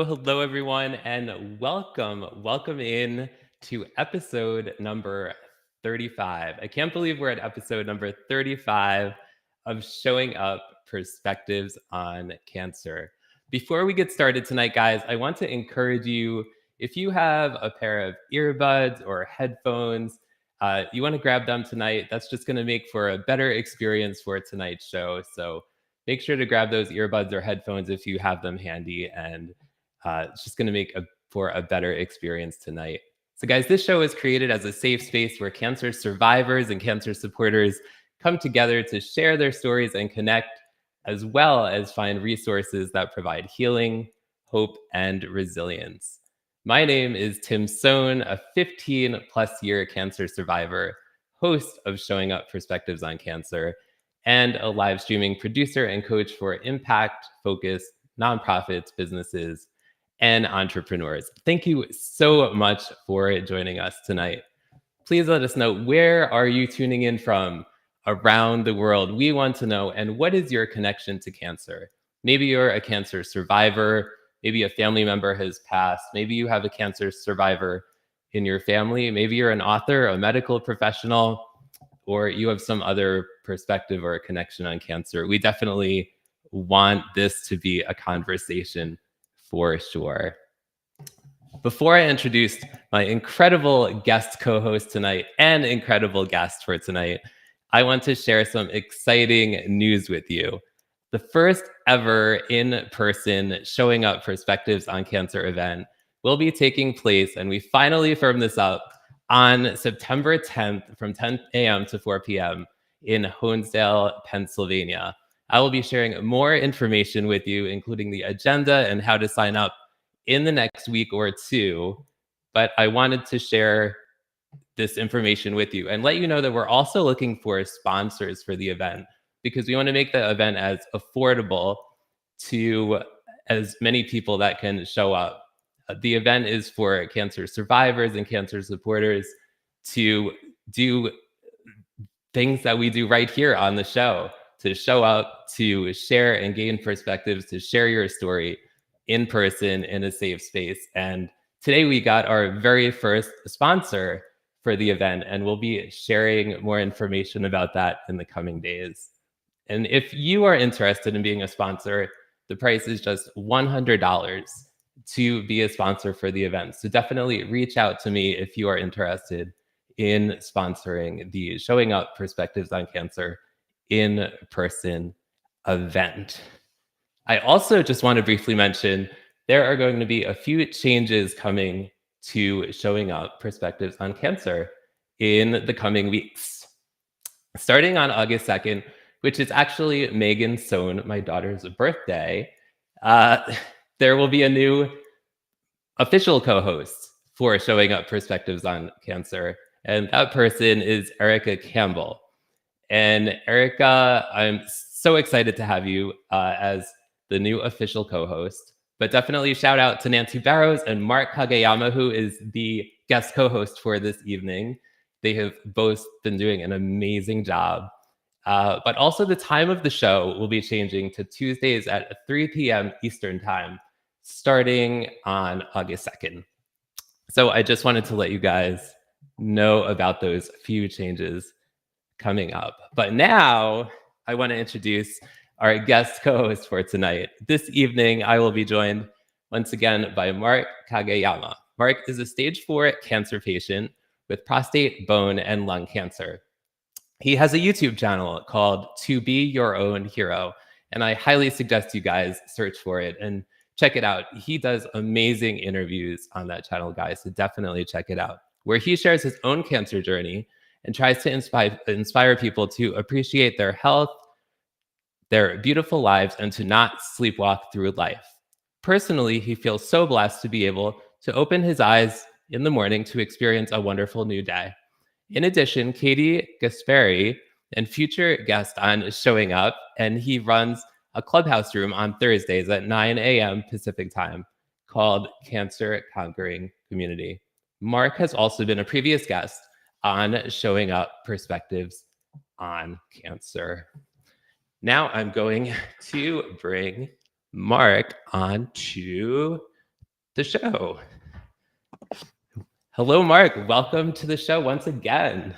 Hello, everyone, and welcome in to episode number 35. I can't believe we're at episode number 35 of Showing Up Perspectives on Cancer. Before we get started tonight, guys, I want to encourage you if you have a pair of earbuds or headphones, you want to grab them tonight. That's just going to make for a better experience for tonight's show. So make sure to grab those earbuds or headphones if you have them handy, and it's just going to make for a better experience tonight. So, guys, this show is created as a safe space where cancer survivors and cancer supporters come together to share their stories and connect, as well as find resources that provide healing, hope, and resilience. My name is Tim Sohn, a 15-plus year cancer survivor, host of Showing Up Perspectives on Cancer, and a live streaming producer and coach for impact-focused nonprofits, businesses, and entrepreneurs. Thank you so much for joining us tonight. Please let us know, where are you tuning in from around the world? We want to know. And what is your connection to cancer? Maybe you're a cancer survivor. Maybe a family member has passed. Maybe you have a cancer survivor in your family. Maybe you're an author, a medical professional, or you have some other perspective or a connection on cancer. We definitely want this to be a conversation for sure. Before I introduce my incredible guest co-host tonight and incredible guest for tonight, I want to share some exciting news with you. The first ever in-person Showing Up Perspectives on Cancer event will be taking place, and we finally firmed this up, on September 10th from 10 a.m. to 4 p.m. in Honesdale, Pennsylvania. I will be sharing more information with you, including the agenda and how to sign up, in the next week or two. But I wanted to share this information with you and let you know that we're also looking for sponsors for the event, because we want to make the event as affordable to as many people that can show up. The event is for cancer survivors and cancer supporters to do things that we do right here on the show, to show up, to share and gain perspectives, to share your story in person in a safe space. And today we got our very first sponsor for the event, and we'll be sharing more information about that in the coming days. And if you are interested in being a sponsor, the price is just $100 to be a sponsor for the event. So definitely reach out to me if you are interested in sponsoring the Showing Up Perspectives on Cancer in-person event. I also just want to briefly mention there are going to be a few changes coming to Showing Up Perspectives on Cancer in the coming weeks. Starting on August 2nd, which is actually Megan Sohn, my daughter's birthday, there will be a new official co-host for Showing Up Perspectives on Cancer, and that person is Erica Campbell. And Erica, I'm so excited to have you as the new official co-host. But definitely shout out to Nancy Barrows and Mark Kageyama, who is the guest co-host for this evening. They have both been doing an amazing job. But also the time of the show will be changing to Tuesdays at 3 p.m. Eastern Time, starting on August 2nd. So I just wanted to let you guys know about those few changes coming up. But now I want to introduce our guest co-host for tonight. This evening, I will be joined once again by Mark Kageyama. Mark is a stage 4 cancer patient with prostate, bone, and lung cancer. He has a YouTube channel called To Be Your Own Hero, and I highly suggest you guys search for it and check it out. He does amazing interviews on that channel, guys, so definitely check it out, where he shares his own cancer journey and tries to inspire people to appreciate their health, their beautiful lives, and to not sleepwalk through life. Personally, he feels so blessed to be able to open his eyes in the morning to experience a wonderful new day. In addition, Katie Gasperi, and future guest on Showing Up, and he runs a clubhouse room on Thursdays at 9 a.m. Pacific time called Cancer Conquering Community. Mark has also been a previous guest on Showing Up Perspectives on Cancer. Now I'm going to bring Mark onto the show. Hello, Mark. Welcome to the show once again.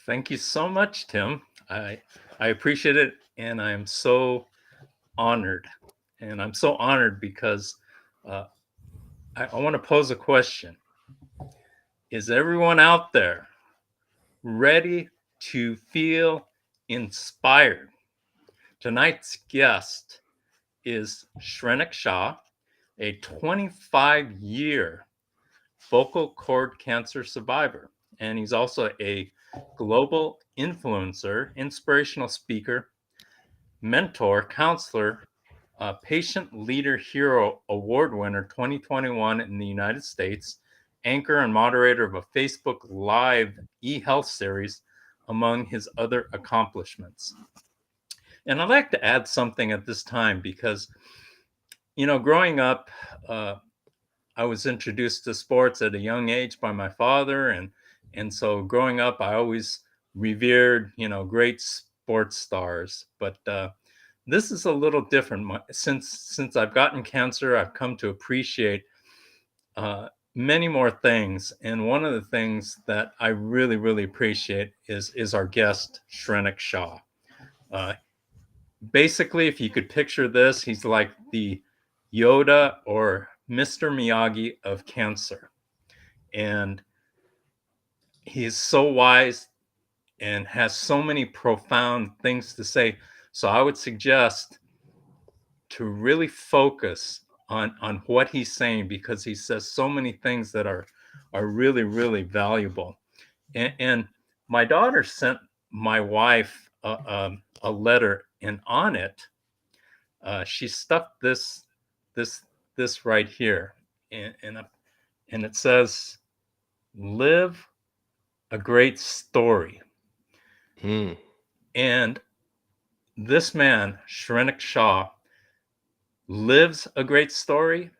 Thank you so much, Tim. I appreciate it, and I'm so honored. And I'm so honored because uh, I want to pose a question. Is everyone out there ready to feel inspired? Tonight's guest is Shrenik Shah, a 25-year vocal cord cancer survivor. And he's also a global influencer, inspirational speaker, mentor, counselor, patient leader hero award winner 2021 in the United States, anchor and moderator of a Facebook Live e-health series, among his other accomplishments. And I'd like to add something at this time because, growing up, I was introduced to sports at a young age by my father, and so growing up, I always revered, great sports stars. But this is a little different. Since I've gotten cancer, I've come to appreciate many more things, and one of the things that I really, really appreciate is our guest Shrenik Shah. Uh, Basically, if you could picture this, he's like the Yoda or Mr. Miyagi of cancer. And he is so wise and has so many profound things to say. So I would suggest to really focus on what he's saying, because he says so many things that are really, really valuable. And my daughter sent my wife a letter, and on it, she stuffed this this right here, and it says, "Live a great story." Hmm. And this man, Shrenik Shah, lives a great story,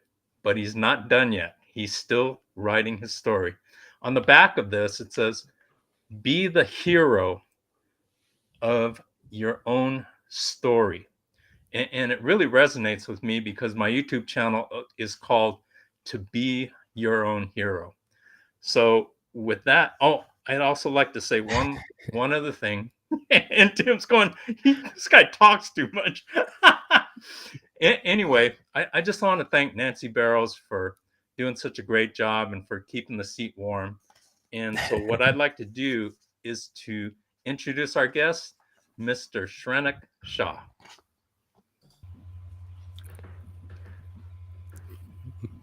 but he's not done yet. He's still writing his story. On the back of this, it says, "Be the hero of your own story." And it really resonates with me because my YouTube channel is called "To Be Your Own Hero." So with that, I'd also like to say one other thing. And Tim's going, this guy talks too much. Anyway, I just want to thank Nancy Barrows for doing such a great job and for keeping the seat warm. And so what I'd like to do is to introduce our guest, Mr. Shrenik Shah.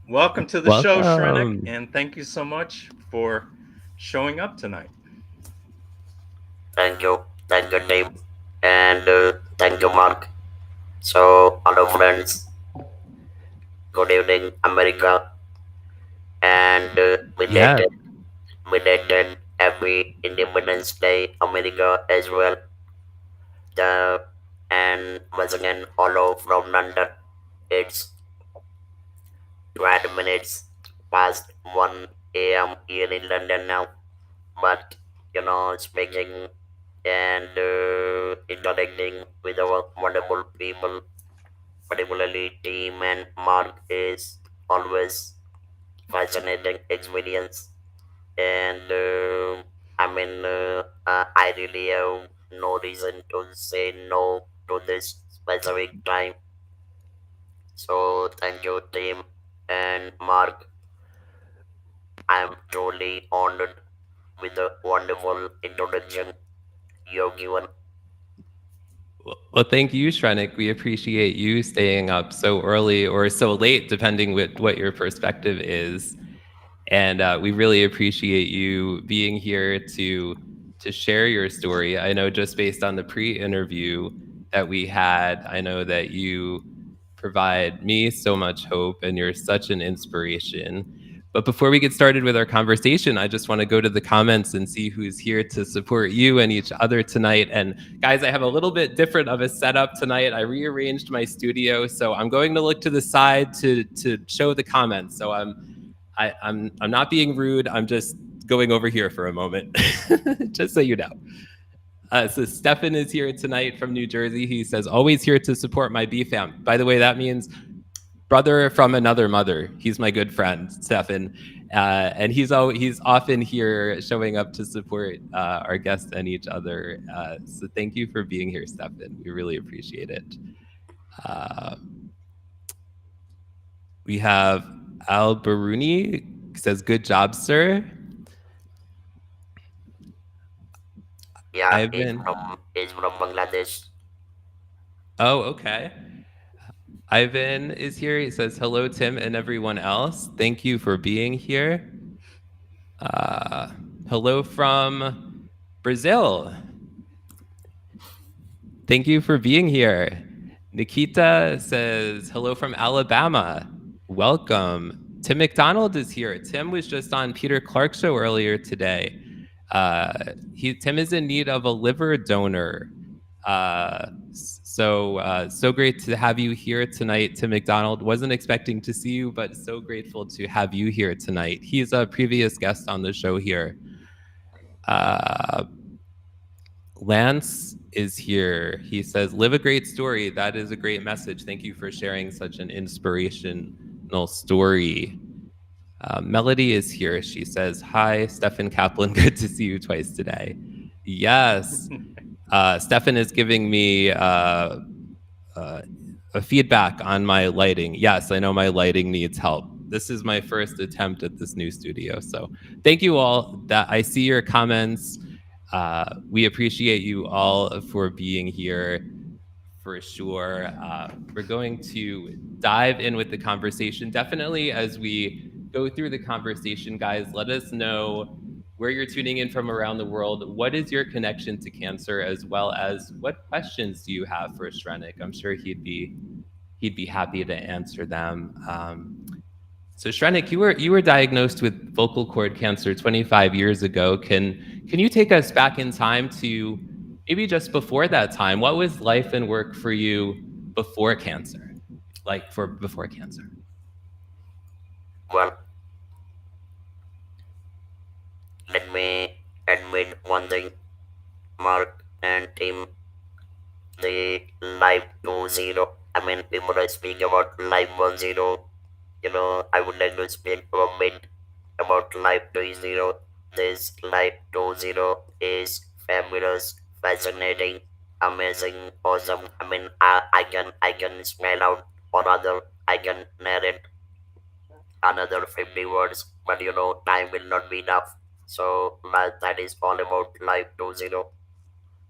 Welcome to the show, Shrenik, Welcome. and thank you so much for showing up tonight. Thank you, Dave, and thank you, Mark. So, hello, friends. Good evening, America, and Yeah. we dated every Independence Day, America as well. The and once again, hello from London. It's 20 minutes past 1 a.m. here in London now. But speaking and interacting with our wonderful people, particularly team and Mark, is always fascinating experience. And I really have no reason to say no to this specific time. So thank you, team and Mark. I'm truly honored with the wonderful introduction you've given. Well, thank you, Shrenik. We appreciate you staying up so early or so late, depending what your perspective is. And we really appreciate you being here to share your story. I know just based on the pre-interview that we had, I know that you provide me so much hope and you're such an inspiration. But before we get started with our conversation, I just want to go to the comments and see who's here to support you and each other tonight. And guys, I have a little bit different of a setup tonight. I rearranged my studio, so I'm going to look to the side to show the comments. So I'm not being rude. I'm just going over here for a moment, just so you know. So Stefan is here tonight from New Jersey. He says, always here to support my B fam. By the way, that means brother from another mother. He's my good friend, Stefan. And he's often here showing up to support our guests and each other. So thank you for being here, Stefan. We really appreciate it. Uh, we have Al Baruni says, "Good job, sir." Yeah, Ivan. he's from Bangladesh. Oh, okay. Ivan is here. He says, "Hello, Tim and everyone else. Thank you for being here." Uh, hello from Brazil. Thank you for being here. Nikita says, "Hello from Alabama. Welcome." Tim McDonald is here. Tim was just on Peter Clark's show earlier today. Tim is in need of a liver donor. So great to have you here tonight, Tim McDonald. Wasn't expecting to see you, but so grateful to have you here tonight. He's a previous guest on the show here. Lance is here. He says, "Live a great story. That is a great message. Thank you for sharing such an inspirational story." Melody is here. She says, "Hi, Stefan Kaplan. Good to see you twice today." Yes. Stefan is giving me a feedback on my lighting. Yes, I know my lighting needs help. This is my first attempt at this new studio. So thank you all. That I see your comments. We appreciate you all for being here for sure. We're going to dive in with the conversation. Definitely, as we go through the conversation, guys, let us know where you're tuning in from around the world. What is your connection to cancer, as well as what questions do you have for Shrenik? I'm sure he'd be happy to answer them. So Shrenik, you were diagnosed with vocal cord cancer 25 years ago. Can you take us back in time to maybe just before that time? What was life and work for you before cancer? Like for before cancer? Well, let me admit one thing, Mark and Tim, the live 2.0. I mean, before I speak about live 1.0, I would like to speak a bit about live 2.0. This live 2.0 is fabulous, fascinating, amazing, awesome. I mean, I can spell out, or rather, I can narrate another 50 words, but time will not be enough. So that is all about live 2.0.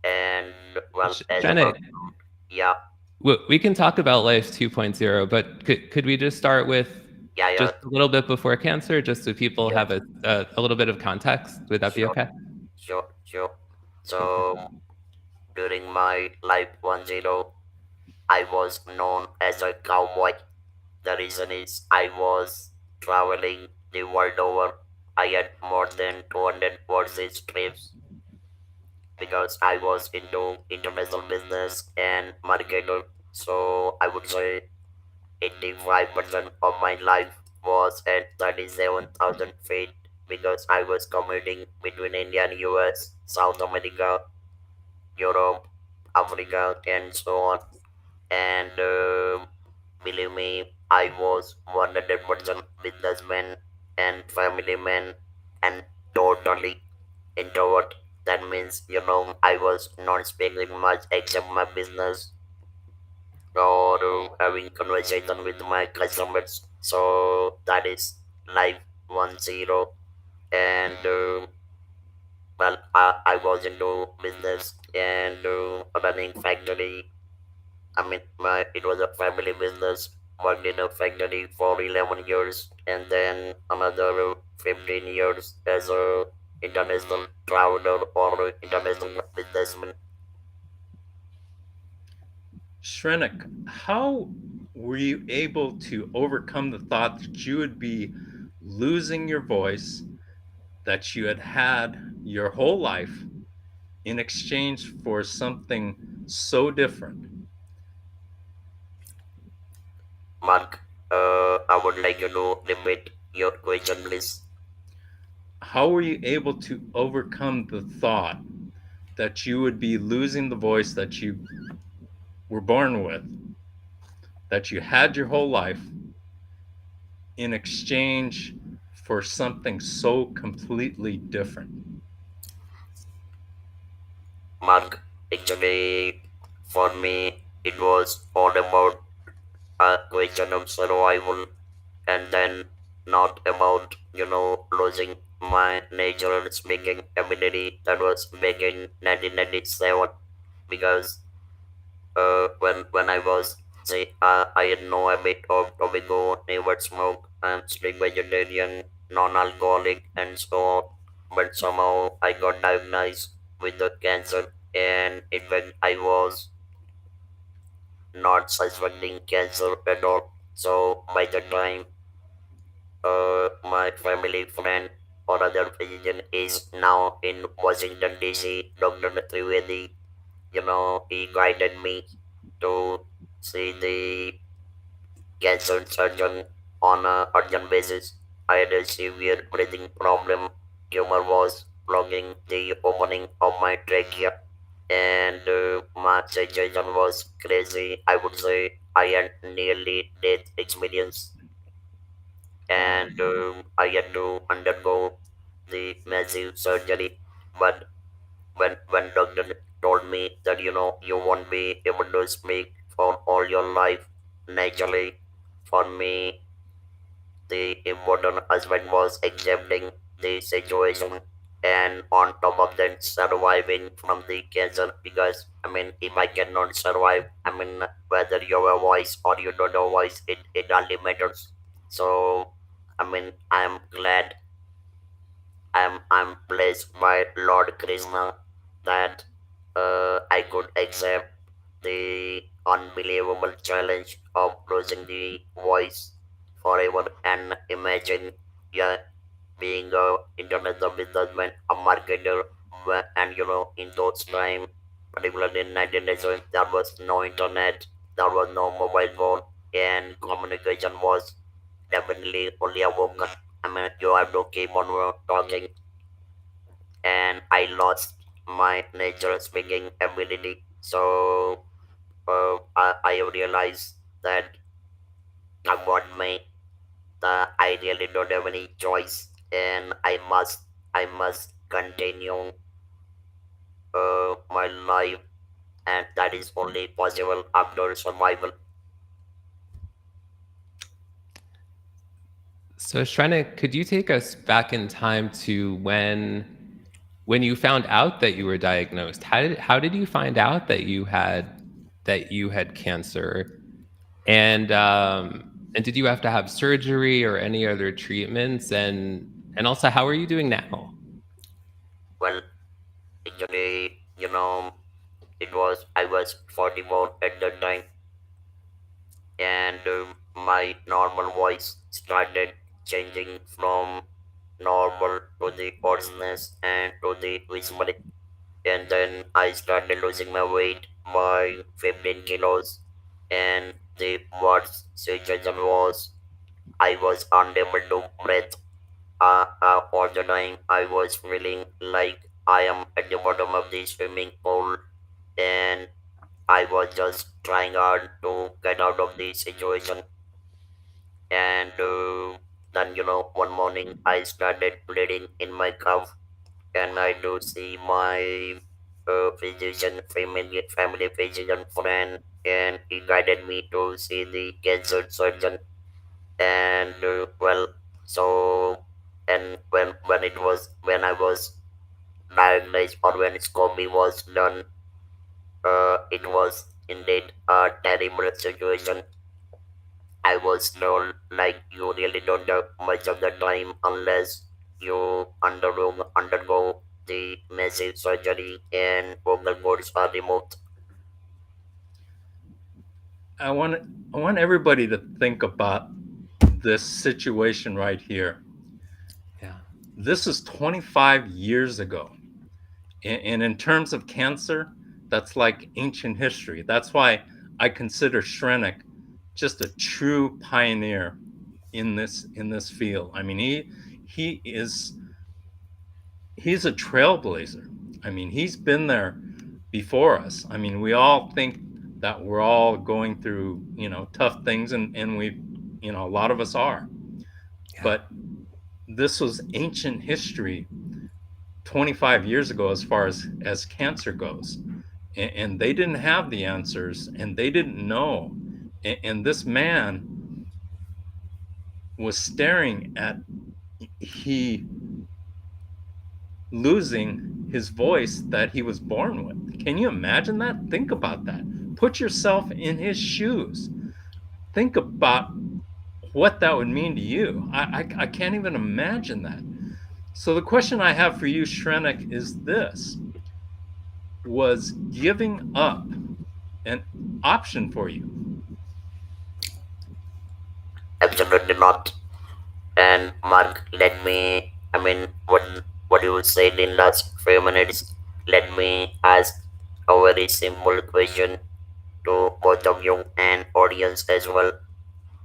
And well, as about, Shrenik, yeah, we can talk about life 2.0, but could we just start with yeah, yeah, just a little bit before cancer, just so people yeah, have a little bit of context? Would that be sure, okay? sure. Cool. So during my life 1.0, I was known as a cowboy. The reason is I was traveling the world over. I had more than 200 overseas trips because I was into international business and marketing. So I would say 85% of my life was at 37,000 feet because I was commuting between India and US, South America, Europe, Africa, and so on. And believe me, I was 100% businessman and family man and totally introvert. That means, I was not speaking much except my business or having conversation with my customers. So that is life 1.0. And well, I was into business and running factory. I mean, it was a family business. Worked in a factory for 11 years and then another 15 years as a international traveler or international businessman. Shrenik, how were you able to overcome the thought that you would be losing your voice that you had your whole life in exchange for something so different? Mark, I would like you to repeat your question, please. How were you able to overcome the thought that you would be losing the voice that you were born with, that you had your whole life, in exchange for something so completely different? Mark, actually, for me, it was all about a question of survival, and then not about, losing my natural speaking ability that was back in 1997. Because when I was say I had no habit of tobacco, never smoke, I'm strict vegetarian, non-alcoholic, and so on. But somehow I got diagnosed with the cancer, and in fact I was not suspecting cancer at all. So by the time my family friend or other physician is now in Washington DC, Dr. Trivedi, he guided me to see the cancer surgeon on a urgent basis. I had a severe breathing problem. Tumor was blocking the opening of my trachea, and my situation was crazy. I would say I had nearly death experience, Wow. and I had to undergo the massive surgery. But when doctor told me that you won't be able to speak for all your life, naturally, for me the important aspect was accepting the situation, and on top of that surviving from the cancer. Because I mean, if I cannot survive, I mean, whether you have a voice or you don't have a voice, it hardly matters. So I mean, I'm glad, I'm blessed by Lord Krishna that I could accept the unbelievable challenge of losing the voice forever. And imagine, yeah, being a international businessman, a marketer, and in those time, particularly in 1997, there was no internet, there was no mobile phone, and communication was definitely only a vocal. I mean, you have to keep on talking, and I lost my natural speaking ability. So I realized that about me, I really don't have any choice, and I must continue my life, and that is only possible after survival. So, Shrenik, could you take us back in time to when you found out that you were diagnosed? How did you find out that you had cancer? And did you have to have surgery or any other treatments? And also, how are you doing now? Well, actually, I was 44 at that time, and my normal voice started changing from normal to the hoarseness and to the whispering. And then I started losing my weight by 15 kilos, and the worst situation was I was unable to breathe. All the time I was feeling like I am at the bottom of the swimming pool, and I was just trying hard to get out of the situation. And then one morning I started bleeding in my calf, and I do see my family physician friend, and he guided me to see the cancer surgeon. And so, and when I was diagnosed, or when scopy was done, it was indeed a terrible situation. I was told, like, you really don't have much of the time unless you undergo the massive surgery and vocal cords are removed. I want I want everybody to think about this situation right here. Yeah. This is 25 years ago. And in terms of cancer, that's like ancient history. That's why I consider Shrenik just a true pioneer in this field. I mean, he is he's a trailblazer. I mean, he's been there before us. I mean, we all think that we're all going through, tough things, and we, a lot of us are. But this was ancient history 25 years ago as far as cancer goes. And they didn't have the answers and they didn't know. And this man was staring at he losing his voice that he was born with. Can you imagine that? Think about that. Put yourself in his shoes. Think about what that would mean to you. I can't even imagine that. So the question I have for you, Shrenik, is this. Was giving up an option for you? Absolutely not. And Mark, what you said in last few minutes, let me ask a very simple question to both of you and audience as well.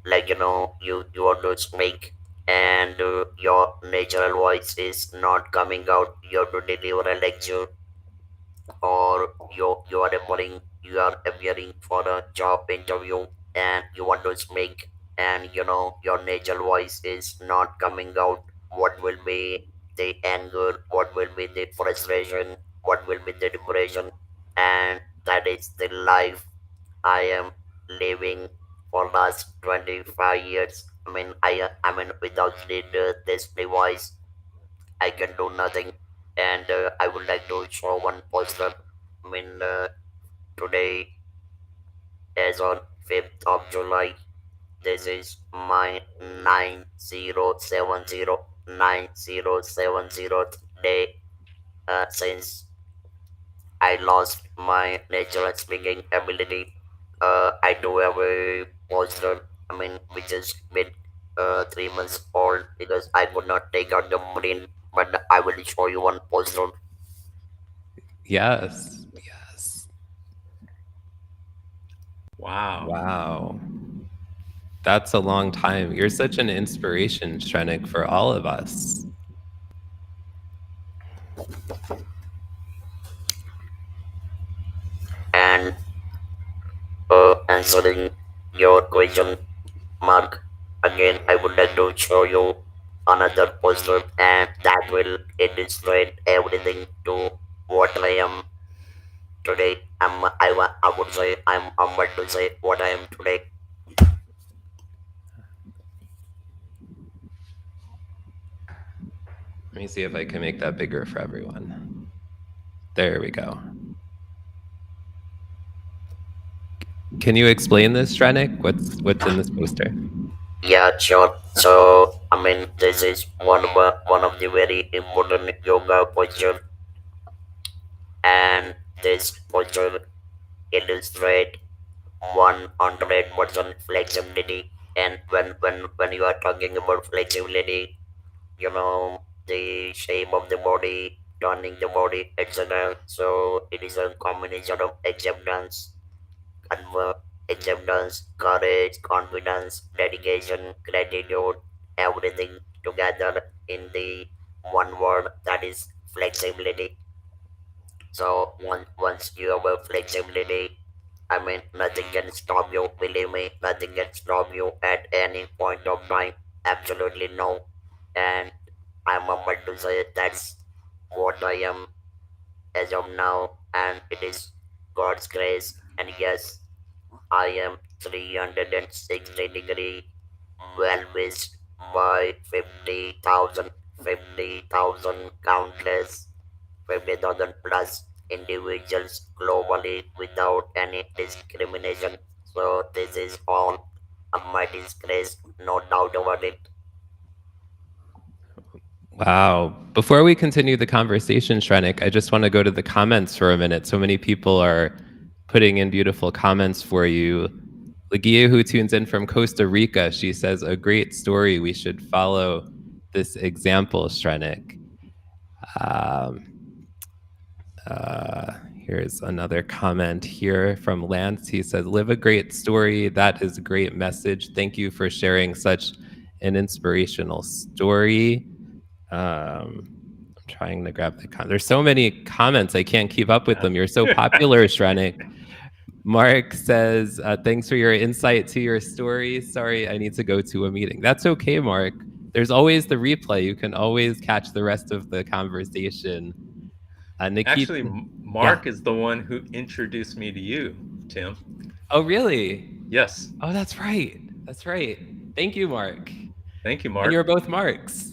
Like, you want to speak and your natural voice is not coming out. You have to deliver a lecture, or you are appearing for a job interview and you want to speak, and your natural voice is not coming out. What will be the anger, what will be the frustration, what will be the depression? And that is the life I am living for last 25 years. Without this device I can do nothing. And I would like to show one poster. Today, as on 5th of July, this is my 9070 day since I lost my natural speaking ability. I do have a poster, which is been 3 months old because I could not take out the print, but I will show you one poster. Yes. Yes. Wow. Wow. That's a long time. You're such an inspiration, Shrenik, for all of us. And answering your question, Mark, again, I would like to show you another poster, and that will illustrate everything to what I am today. I would say I'm humble to say what I am today. Let me see if I can make that bigger for everyone. There we go. Can you explain this, Shrenik? What's in this poster? Yeah, sure. So, this is one of the very important yoga posture, and this posture illustrate 100% flexibility. And when you are talking about flexibility, the shape of the body, turning the body, etc. So it is a combination of acceptance, courage, confidence, dedication, gratitude, everything together in the one word, that is flexibility. So once you have a flexibility, nothing can stop you. Believe me, nothing can stop you at any point of time. Absolutely no. And I'm about to say that's what I am as of now, and it is God's grace. And yes, I am 360-degree well wished by 50,000 countless 50,000 plus individuals globally without any discrimination. So this is all Almighty's grace, no doubt about it. Wow. Before we continue the conversation, Shrenik, I just want to go to the comments for a minute. So many people are putting in beautiful comments for you. Lagia, who tunes in from Costa Rica, she says, a great story. We should follow this example, Shrenik. Here's another comment here from Lance. He says, live a great story. That is a great message. Thank you for sharing such an inspirational story. I'm trying to grab the There's so many comments. I can't keep up with them. You're so popular, Shrenik. Mark says, thanks for your insight to your story. Sorry, I need to go to a meeting. That's okay, Mark. there's always the replay. You can always catch the rest of the conversation. Nikita, Actually, yeah. Mark is the one who introduced me to you, Tim. Oh, really? Yes. Oh, that's right. That's right. Thank you, Mark. Thank you, And you're Mark. both Marks.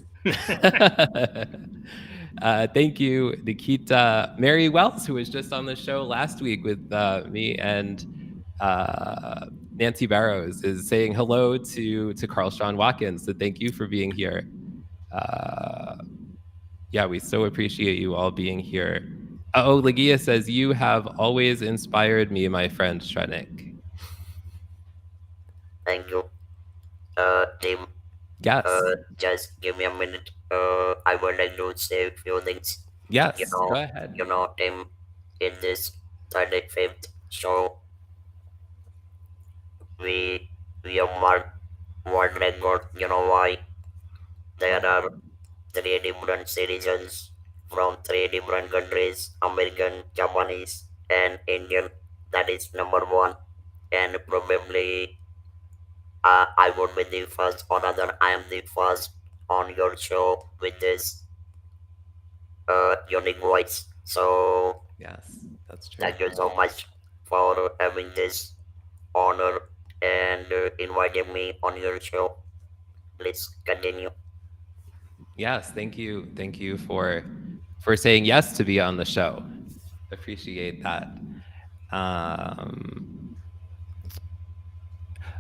Thank you, Nikita. Mary Wells, who was just on the show last week with me and uh, Nancy Barrows, is saying hello to Carl Sean Watkins. So thank you for being here. Uh, yeah, we so appreciate you all being here. Oh, Lagia says, you have always inspired me, my friend Shrenik. Thank you, Tim. Yes. Just give me a minute. I would like to say a few things. You Yes. Go know, ahead. Tim, in this 35th show, we we have marked world record. You know why? There are three different citizens from three different countries: American, Japanese, and Indian. That is number one. And probably I would be the first, or rather, I am the first on your show with this unique voice. So Yes, that's true. thank you so much for having this honor and inviting me on your show. Please continue. Yes, thank you. Thank you for saying yes to be on the show. Appreciate that. Um,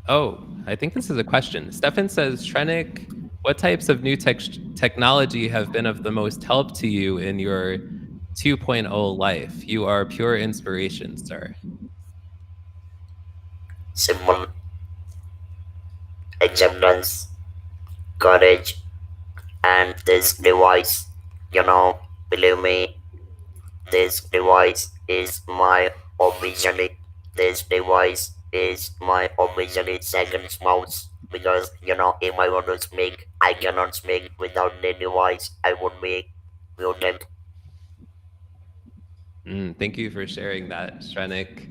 oh, I think this is a question. Stefan says, Shrenik, what types of new technology have been of the most help to you in your 2.0 life? You are pure inspiration, sir. Simple acceptance, courage, and this device. Believe me, this device is my officially. This device is my officially second mouse because if I want to speak, I cannot speak without the device. I would be muted. Thank you for sharing that, Shrenik.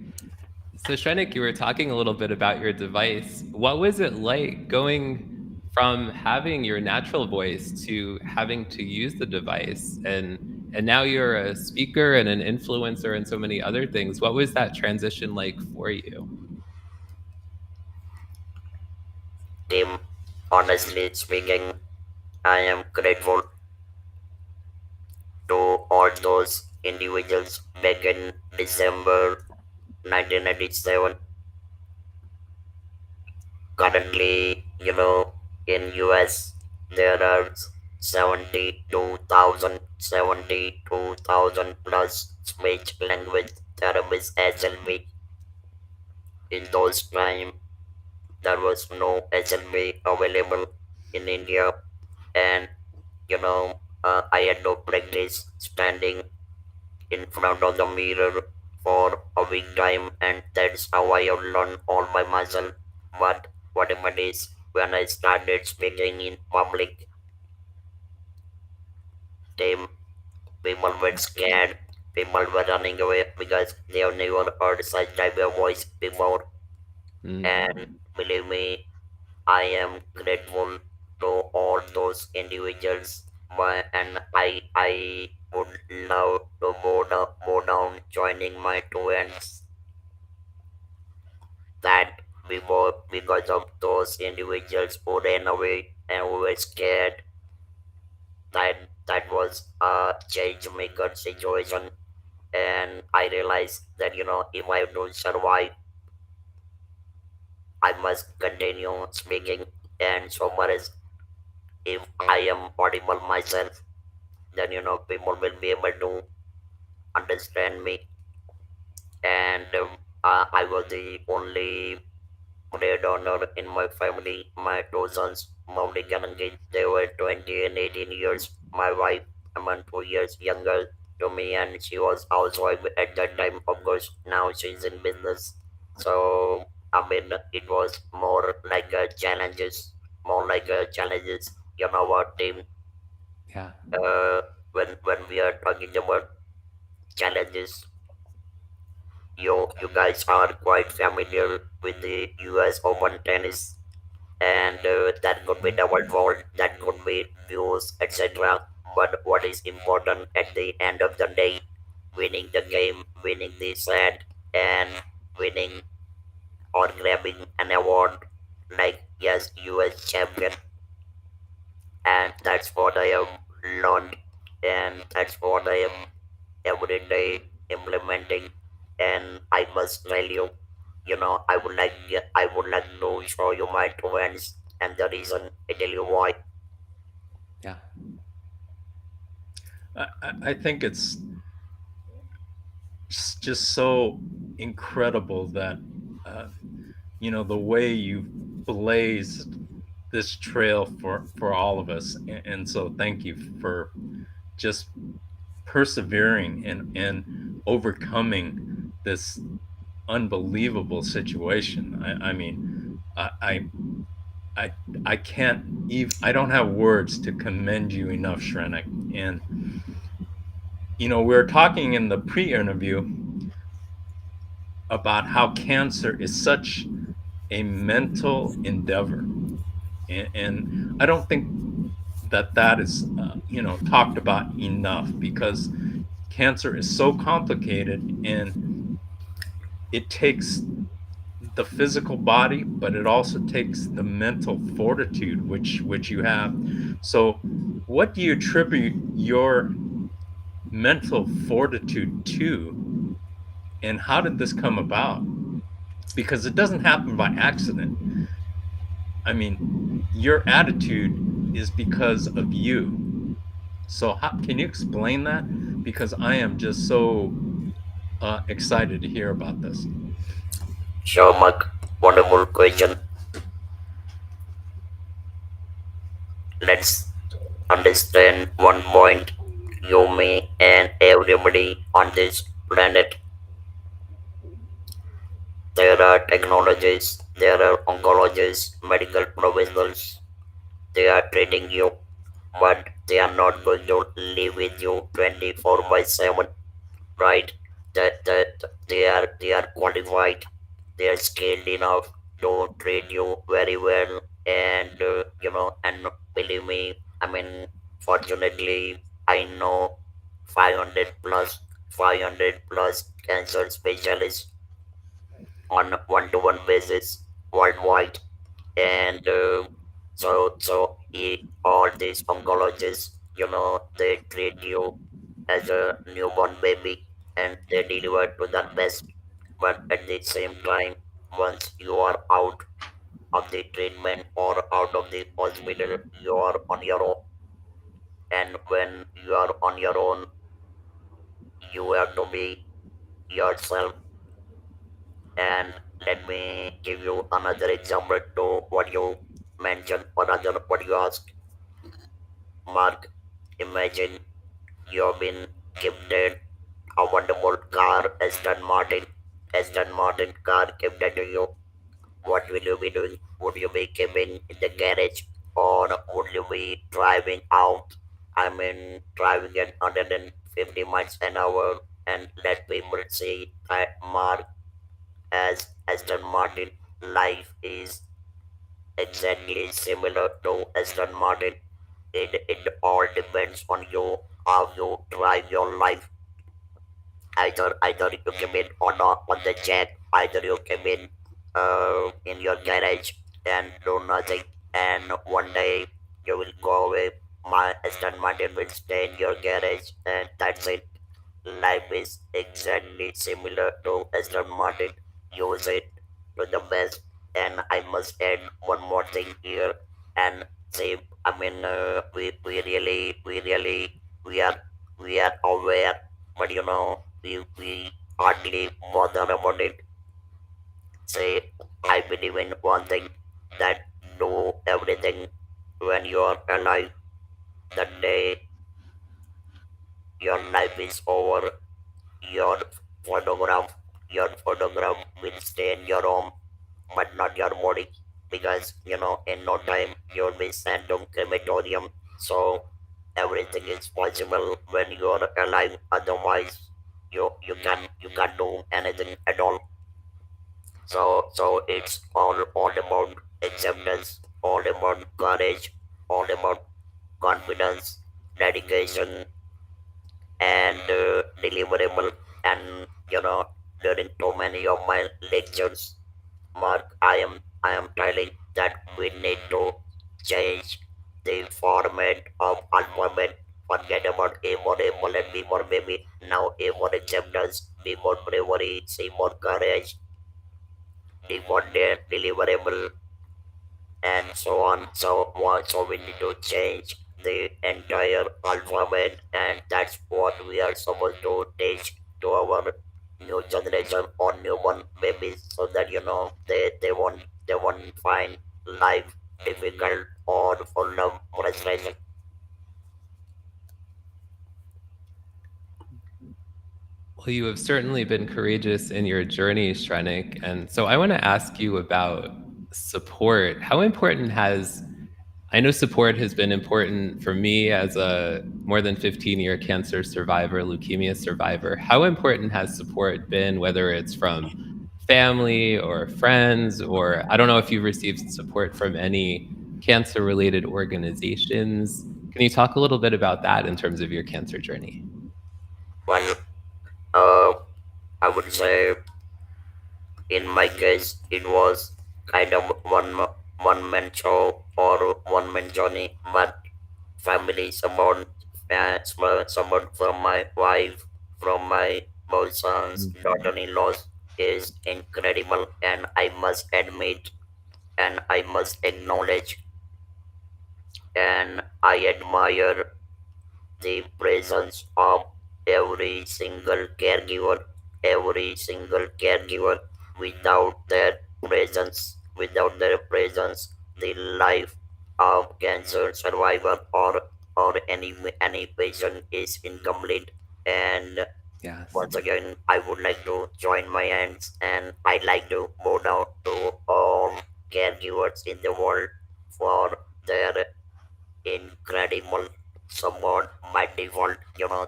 So, Shrenik, you were talking a little bit about your device. What was it like going from having your natural voice to having to use the device? And now you're a speaker and an influencer and so many other things. What was that transition like for you? Tim, honestly speaking, I am grateful to all those individuals back in December 1997. Currently, in US, there are 72,000 plus speech language therapists SLB. In those time, there was no SLB available in India, and I had to practice standing in front of the mirror for a week time, and that's how I have learned all my muscle. But whatever it is, when I started speaking in public, team, people were scared. People were running away because they have never heard such type of voice before. Mm, And believe me, I am grateful to all those individuals. And I would love to go down joining my two ends that because of those individuals who ran away and who were scared. That was a change maker situation, and I realized that if I don't survive, I must continue speaking. And so far as if I am audible myself, then people will be able to understand me. And I was the only breadwinner in my family. My two sons, Maulik and Ankit, they were 20 and 18 years. My wife, I'm 2 years younger to me, and she was housewife at that time. Of course, now she's in business. So, I mean, it was more like a challenges, more like a challenges. You know what, team? yeah. Uh, when we are talking about challenges, you guys are quite familiar with the U.S. Open tennis, and that could be double fault, that could be views, etc. But what is important at the end of the day, winning the game, winning the set, and winning or grabbing an award like yes, US champion, and that's what I have learned, and that's what I am every day implementing. And I must tell you, I would like to show you my twins, and the reason I tell you why. Yeah. I think it's just so incredible that uh, the way you've blazed this trail for all of us, and so thank you for just persevering and overcoming this unbelievable situation. I mean, I, I I I can't even, I don't have words to commend you enough, Shrenik. And we were talking in the pre-interview about how cancer is such a mental endeavor, and I don't think that is talked about enough, because cancer is so complicated, and it takes the physical body, but it also takes the mental fortitude which you have. So what do you attribute your mental fortitude to, and how did this come about? Because it doesn't happen by accident. I mean, your attitude is because of you. So can you explain that? Because I am just so excited to hear about this. Sure, Mark. Wonderful question. Let's understand one point. You, me, and everybody on this planet. There are technologists, there are oncologists, medical professionals. They are treating you, but they are not going to live with you 24/7, right? That they are qualified, they are skilled enough to treat you very well, and and believe me, I mean, fortunately, I know 500 plus 500 plus cancer specialists on one-to-one basis worldwide, and all these oncologists, they treat you as a newborn baby, and they deliver to the best. But at the same time, once you are out of the treatment or out of the hospital, you are on your own. And when you are on your own, you have to be yourself. And let me give you another example to what you mentioned, or rather what you asked, Mark. Imagine you've been gifted a wonderful car, Aston Martin. Aston Martin car gifted to you. What will you be doing? Would you be keeping in the garage, or would you be driving out? I mean, driving at 150 miles an hour, and let people see that Mark as Aston Martin. Life is exactly similar to Aston Martin. It all depends on you, how you drive your life. Either you came in or not on the jack, either you came in your garage and do nothing, and one day you will go away. My Aston Martin will stay in your garage, and that's it. Life is exactly similar to Aston Martin. Use it to the best. And I must add one more thing here, and say, I mean, we are, we are aware, but we hardly bother about it. Say, I believe in one thing, that do everything when you are alive. The day your life is over, your photograph, your photograph will stay in your home, but not your body, because in no time you'll be sent to crematorium. So everything is possible when you are alive. Otherwise, you can't do anything at all. So it's all about acceptance. all about courage, all about confidence, dedication, and deliverable. And during too many of my lectures, Mark, I am telling that we need to change the format of alphabet. Forget about A for apple and B for baby. Now A for acceptance, B for bravery, C for courage, D for deliverable, and so on. So we need to change the entire alphabet, and that's what we are supposed to teach to our new generation or newborn babies, so that they won't find life difficult or full of frustration. Well, you have certainly been courageous in your journey, Shrenik. And so I want to ask you about support. How important has I know support has been important for me as a more than 15-year cancer survivor, leukemia survivor. How important has support been, whether it's from family or friends, or I don't know if you've received support from any cancer related organizations? Can you talk a little bit about that in terms of your cancer journey? Well, uh, I would say in my case, it was kind of one man show or one man journey, but family support, support from my wife, from my both sons, Mm. daughter-in-laws is incredible, and I must admit and I must acknowledge and I admire the presence of every single caregiver. Without their presence, the life of cancer survivor or any patient is incomplete. And Yes. once again, I would like to join my hands and I'd like to bow down to all caregivers in the world for their incredible support by default.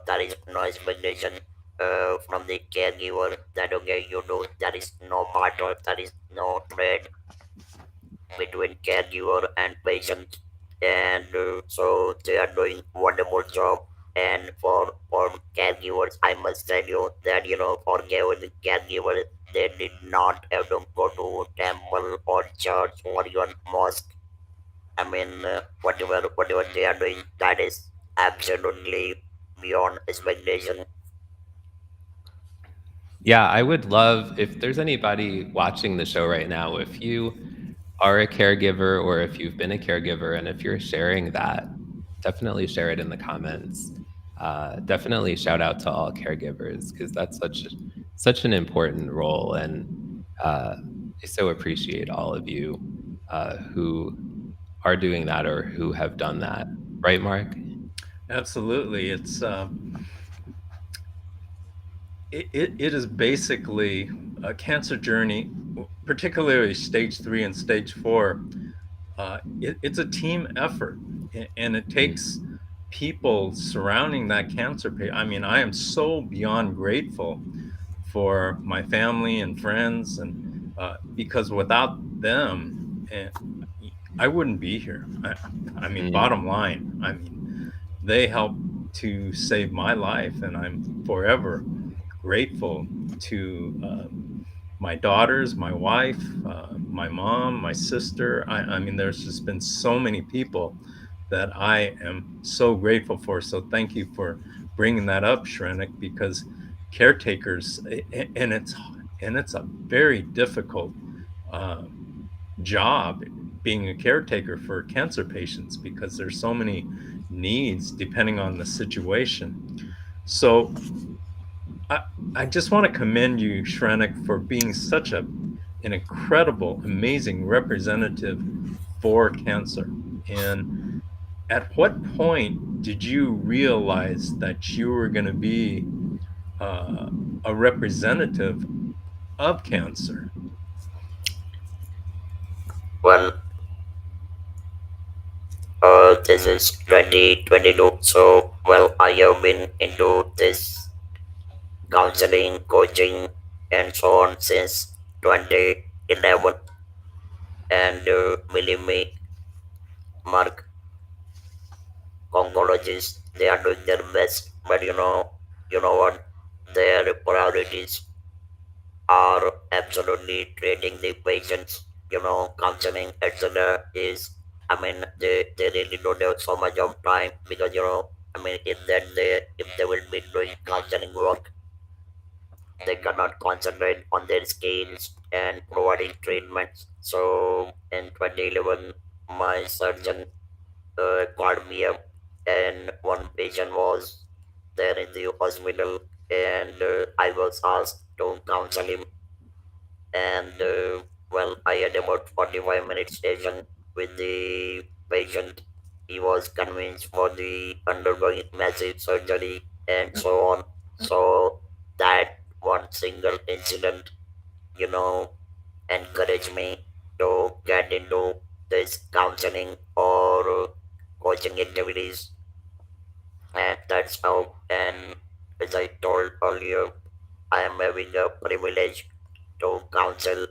There is no expectation from the caregiver that okay, there is no barter, there is no trade between caregiver and patient, and so they are doing wonderful job. And for caregivers, I must tell you that for caregivers, they did not have to go to temple or church or even mosque. I mean, whatever they are doing, that is absolutely beyond expectation. Yeah, I would love if there's anybody watching the show right now, if you are a caregiver or if you've been a caregiver, and if you're sharing that, definitely share it in the comments. Definitely shout out to all caregivers because that's such an important role, and uh, I so appreciate all of you who are doing that or who have done that. Right, Mark? Absolutely. It is basically a cancer journey, particularly stage 3 and stage 4. It's a team effort, and it takes Mm. people surrounding that cancer patient. I mean, I am so beyond grateful for my family and friends, and because without them, eh, I wouldn't be here. I mean, Mm. bottom line, I mean, they helped to save my life, and I'm forever grateful to my daughters, my wife, my mom, my sister. I mean, there's just been so many people that I am so grateful for. So thank you for bringing that up, Shrenik, because caretakers, and it's a very difficult uh, job being a caretaker for cancer patients because there's so many needs depending on the situation. So I, I just want to commend you, Shrenik, for being such an incredible, amazing representative for cancer. And at what point did you realize that you were going to be uh, a representative of cancer? Well, this is 2022, so well, I have been into this counseling, coaching, and so on since 2011, and believe me, Mark, oncologists, they are doing their best, but you know what? Their priorities are absolutely treating the patients, counseling, etc. is, I mean, they really don't have so much of time because, I mean, if they will be doing counseling work, they cannot concentrate on their skills and providing treatments. So in 2011, my surgeon called me up, and one patient was there in the hospital, and I was asked to counsel him. And well, I had about 45 minutes session with the patient. He was convinced for the undergoing massive surgery and so on. So that one single incident, you know, encouraged me to get into this counseling or coaching activities, and that's how. And as I told earlier, I am having a privilege to counsel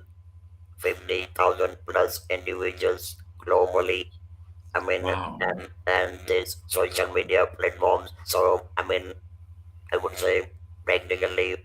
50,000 plus individuals globally. I mean, Wow. and these social media platforms. So, I mean, I would say practically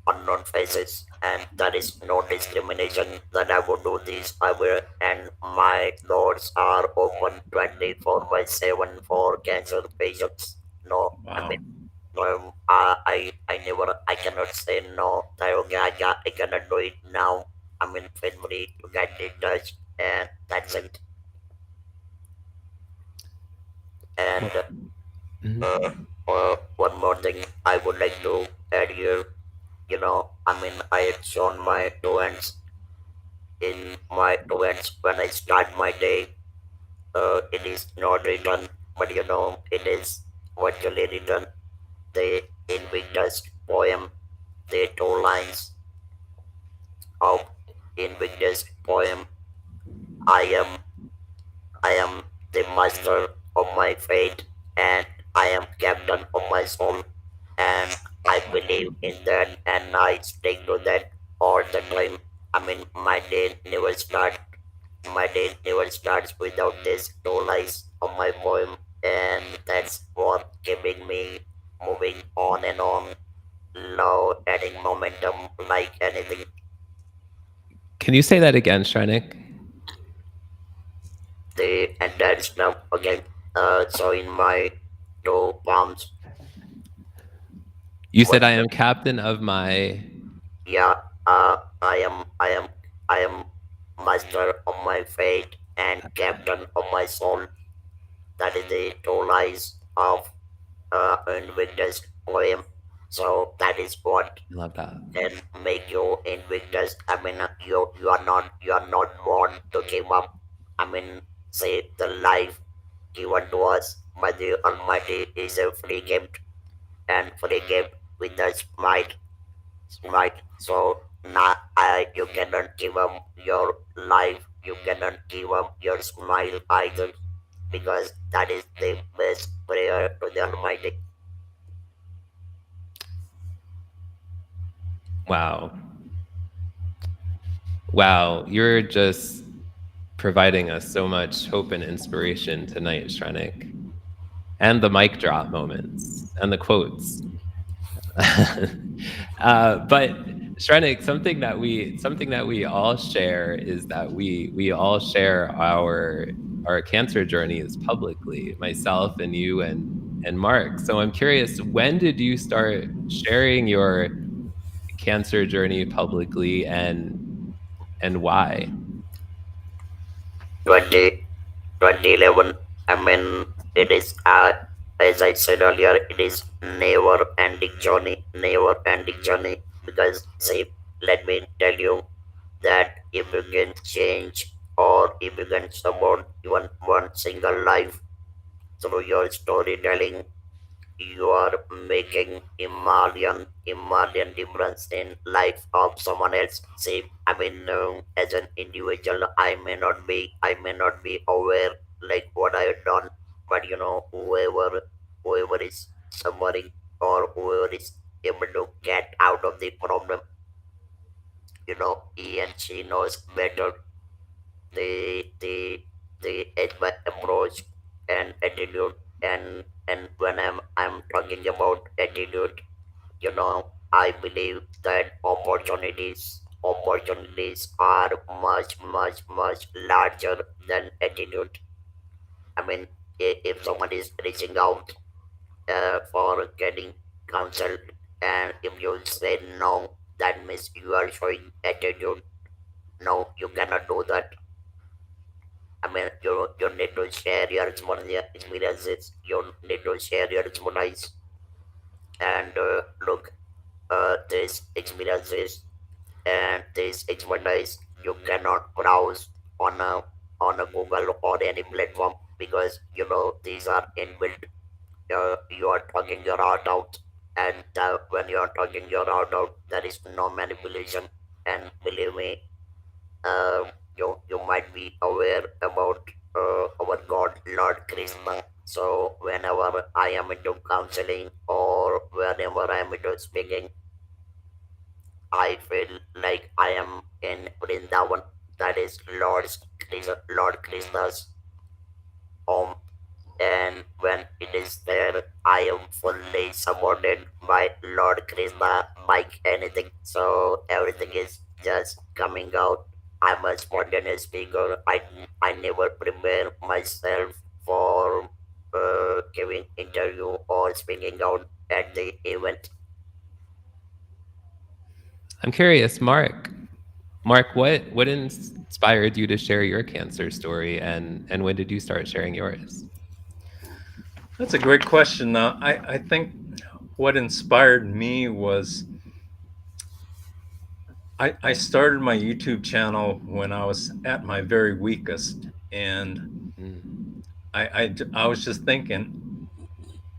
unknown faces, and there is no discrimination that I would do this. I will, and my doors are open 24 by 7 for cancer patients. No, I Wow. mean, no, I never, I cannot say no. That okay, I cannot do it now. I mean, feel free to get in touch, and that's it. And Well, mhm. one more thing I would like to add here. I mean, I had shown my two hands in my two hands when I start my day. It is not written, but it is virtually written. The Invictus poem, the two lines of Invictus poem. I am I am the master of my fate, and I am captain of my soul, and I believe in that, and I stick to that all the time. I mean, my day never starts without these two lines of my poem, and that's what keeping me moving on and on. Love adding momentum like anything. Can you say that again, Shrenik? The entire stuff again. So in my two palms, You what? said I am captain of my. Yeah, I am master of my fate and captain of my soul. That is the two lines of Invictus poem. So that is what I love that. can make you Invictus. I mean, you are not born to give up. I mean, say the life given to us by the Almighty is a free gift, and free gift with us might. So now you cannot give up your life. You cannot give up your smile either, because that is the best prayer to the Almighty. Wow. Wow. You're just providing us so much hope and inspiration tonight, Shrenik. And the mic drop moments and the quotes. But Shrenik, something that we all share is that we all share our cancer journeys publicly, myself and you and Mark. So I'm curious, when did you start sharing your cancer journey publicly, and why? 20, 2011. I mean, it is, as I said earlier, it is never ending journey, never ending journey. Because, see, let me tell you that if you can change or if you can support even one single life through your storytelling, you are making Himalayan difference in life of someone else. See, I mean, as an individual, I may not be aware like what I have done, but whoever is suffering or whoever is able to get out of the problem, he and she knows better. The it's my approach and attitude. And when I'm talking about attitude, I believe that opportunities are much larger than attitude. I mean, if someone is reaching out for getting counsel, and if you say no, that means you are showing attitude. No, you cannot do that. I mean, you need to share your experiences. You need to share your expertise. And look, these experiences and this expertise you cannot browse on a Google or any platform, because these are inbuilt. You are talking your heart out, and when you are talking your heart out, there is no manipulation. And believe me, you might be aware about our God, Lord Krishna. So whenever I am into counseling or whenever I am into speaking, I feel like I am in Vrindavan. That is Lord Krishna's home. And when it is there, I am fully supported by Lord Krishna, like anything. So everything is just coming out. I'm a spontaneous speaker. I never prepare myself for giving interview or speaking out at the event. I'm curious, Mark. Mark, what inspired you to share your cancer story, and when did you start sharing yours? That's a great question. I think what inspired me was I started my YouTube channel when I was at my very weakest. And Mm, I was just thinking,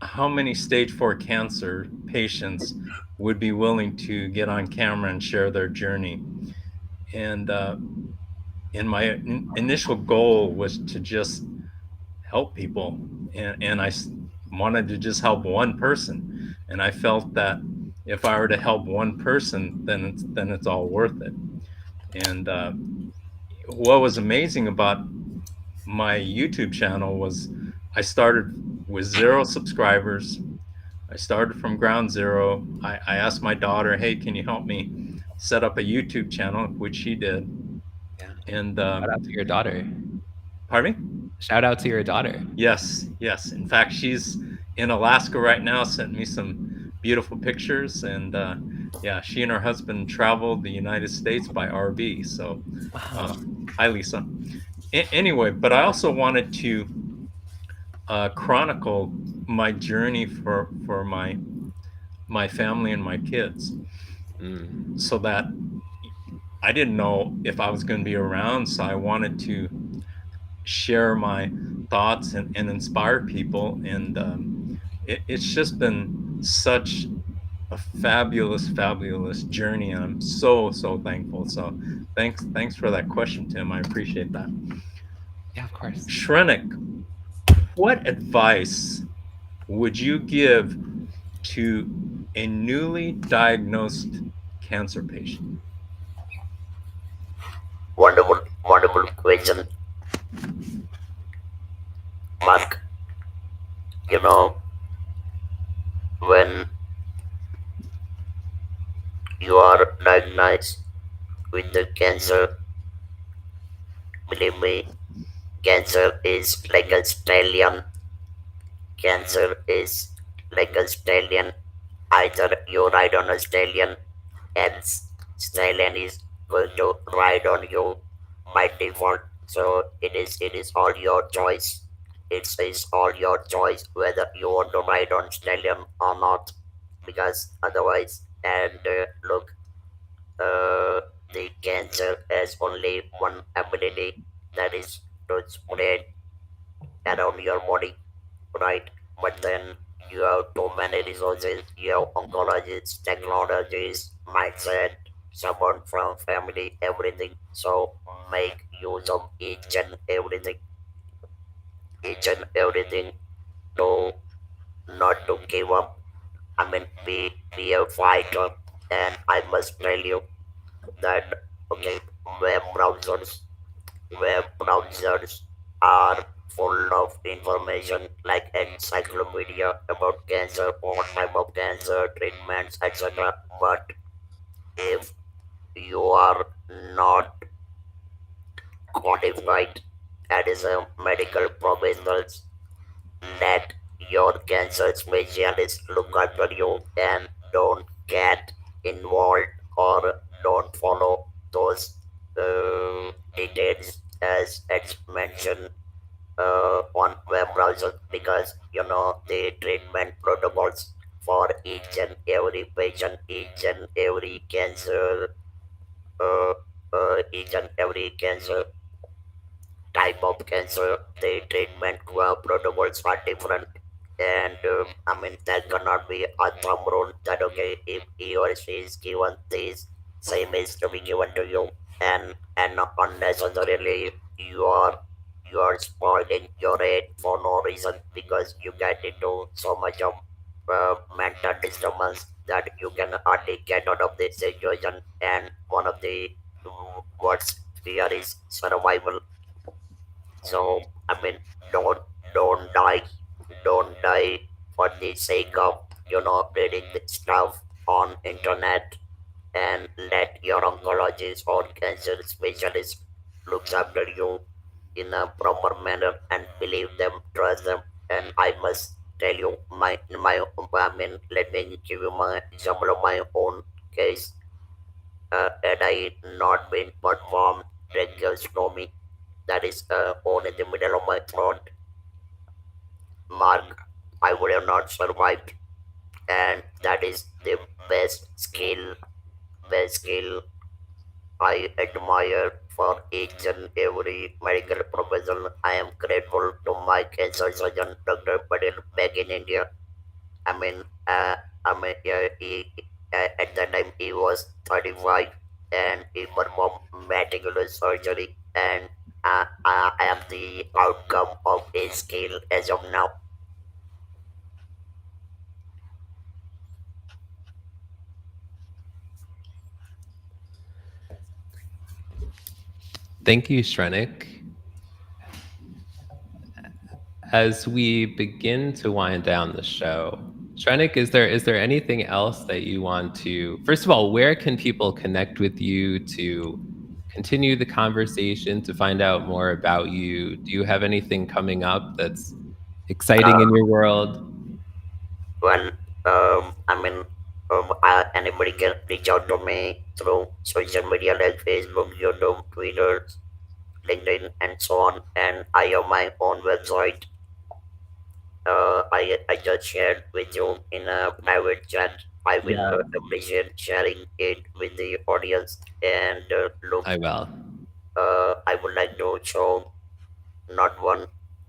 how many stage 4 cancer patients would be willing to get on camera and share their journey? And my initial goal was to just help people. And wanted to just help one person. And I felt that if I were to help one person, then it's all worth it. And what was amazing about my YouTube channel was I started with 0 subscribers. I started from ground zero. I asked my daughter, hey, can you help me set up a YouTube channel, which she did. yeah. And Shout out to your daughter. pardon me? Shout out to your daughter. Yes, yes. In fact, she's in Alaska right now, sent me some beautiful pictures. And yeah, she and her husband traveled the United States by RV. So Wow. hi, Lisa. Anyway, but I also wanted to chronicle my journey for my family and my kids, Mm, so that I didn't know if I was going to be around. So I wanted to share my thoughts and inspire people. And it's just been such a fabulous journey. And I'm so thankful. So thanks for that question, Tim. I appreciate that. yeah, of course. Shrenik, what advice would you give to a newly diagnosed cancer patient? Wonderful question, Mark. You know, when you are diagnosed with the cancer, believe me, cancer is like a stallion. Cancer is like a stallion. Either you ride on a stallion, and stallion is going to ride on you by default. So it is all your choice. It's all your choice whether you want to ride on stallion or not. Because otherwise, and look, uh, the cancer has only one ability, that is to spread around your body, right? But then you have too many resources. You have oncologists, technologists, mindset, support from family, everything. So make use of each and everything to not to give up. I mean, be a fighter. And I must tell you that okay, web browsers web browsers are full of information like encyclopedia about cancer, what type of cancer, treatments, etc. But if you are not qualified as a medical professional, let your cancer specialist look after you and don't get involved or don't follow those details as it's mentioned on web browser, because you know the treatment protocols for each and every patient, each and every cancer, uh, each and every cancer type of cancer, the treatment protocols are different. And I mean, that cannot be a thumb rule that, okay, if he or she is given this, same is to be given to you. And unnecessarily, you are you are spoiling your head for no reason, because you get into so much of mental disturbance that you can hardly get out of this situation. And one of the worst fear is survival. So I mean, don't don't die, don't die for the sake of reading the stuff on internet, and let your oncologist or cancer specialist looks after you in a proper manner and believe them, trust them. And I must tell you my I mean, let me give you my example of my own case. Had I not been performed tracheostomy, that is on in the middle of my throat, Mark, I would have not survived. And that is the best skill I admire for each and every medical professional. I am grateful to my cancer surgeon, Dr. Patel, back in India. I mean, at that time he was 35 and he performed meticulous surgery, and I am the outcome of his skill as of now. Thank you, Shrenik. As we begin to wind down the show, Shrenik, is there anything else that you want to? First of all, where can people connect with you to continue the conversation, to find out more about you? Do you have anything coming up that's exciting in Uh, your world? well, I mean, anybody can reach out to me through social media like Facebook, YouTube, Twitter, LinkedIn, and so on. And I have my own website. I just shared with you in a private chat. I will Yeah, appreciate sharing it with the audience. And look, I will. I would like to show not one,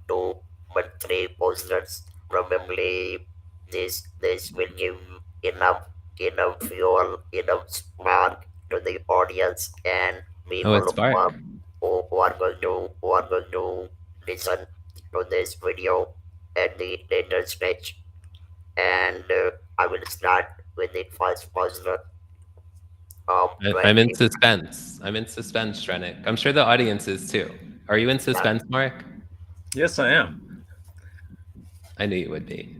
two, but three posters. Probably this will give enough fuel, enough spark to the audience and Oh, people it's Spark. who are going to listen to this video at the later stage. And I will start with the first poster of I'm in 20. suspense. I'm in suspense, Shrenik. I'm sure the audience is too. Are you in Yeah, suspense, Mark? Yes, I am. I knew you would be.